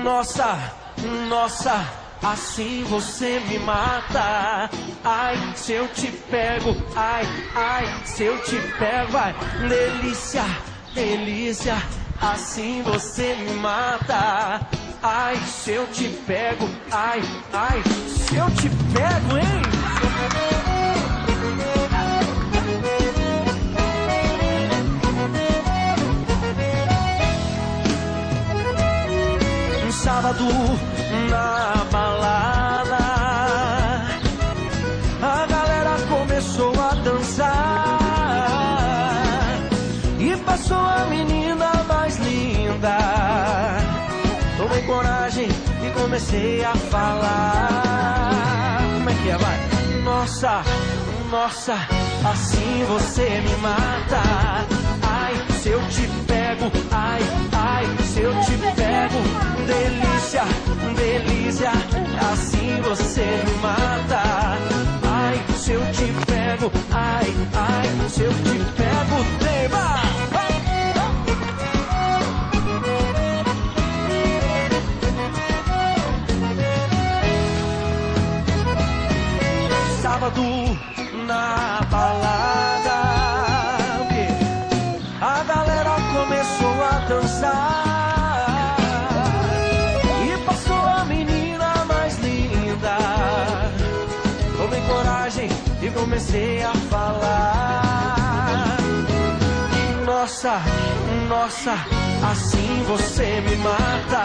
Nossa, nossa, assim você me mata. Ai, se eu te pego, ai, ai, se eu te pego, ai, delícia, delícia, assim você me mata. Ai, se eu te pego, ai, ai, se eu te pego, hein? Sábado na balada, a galera começou a dançar e passou a menina mais linda. Tomei coragem e comecei a falar. Como é que é, vai? Nossa, nossa, assim você me mata. Ai, se eu te pego, ai, ai, se eu te pego, delícia, delícia, assim você me mata. Ai, se eu te pego, ai, ai, se eu te pego, tema. Sábado na balada, a galera começou a dançar e passou a menina mais linda. Tomei coragem e comecei a falar. Nossa, nossa, assim você me mata.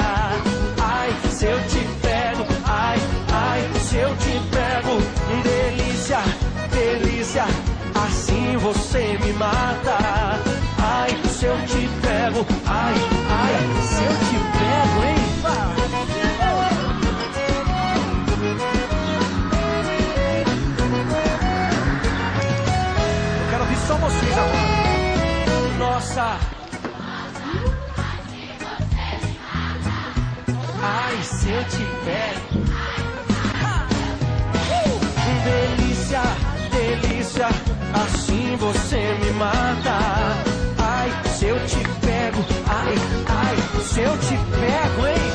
Ai, se eu te pego, ai, ai, se eu te pego, delícia, delícia, assim você me mata. Ai, se eu te pego, ai, ai, se eu te pego, hein? Eu quero ouvir só vocês agora. Nossa. Ai, se eu te pego. Delícia, delícia, assim você me mata. Ai, se eu te pego, ai, ai, se eu te pego, hein?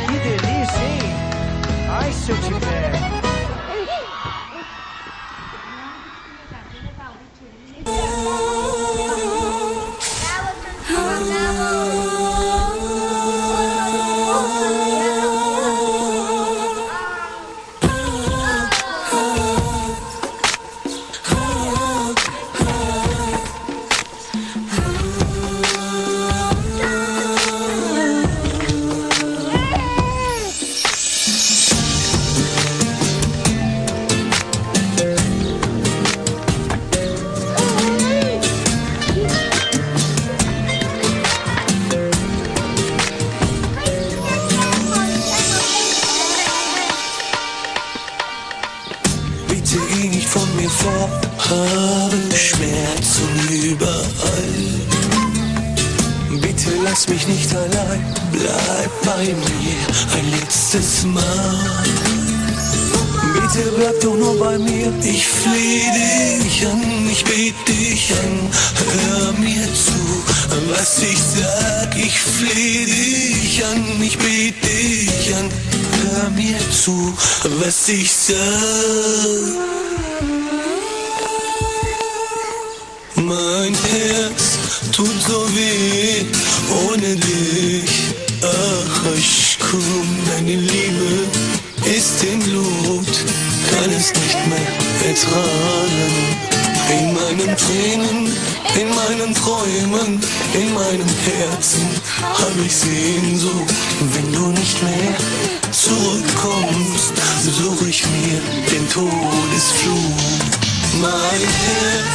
Que delícia, hein? Ai, se eu te pego. Geh nicht von mir fort, habe Schmerzen überall. Bitte lass mich nicht allein, bleib bei mir ein letztes Mal. Bitte bleib doch nur bei mir, ich flehe dich an, ich bete dich an, hör mir zu, was ich sag, ich flehe dich an, ich bete dich an, hör mir zu, was ich sag. Mein Herz tut so weh ohne dich. Ach, Aşkım, deine Liebe ist im Blut, kann es nicht mehr ertragen. In meinen Tränen, in meinen Träumen, in meinem Herzen hab ich Sehnsucht. Wenn du nicht mehr zurückkommst, such ich mir den Todesflug. Mein Herz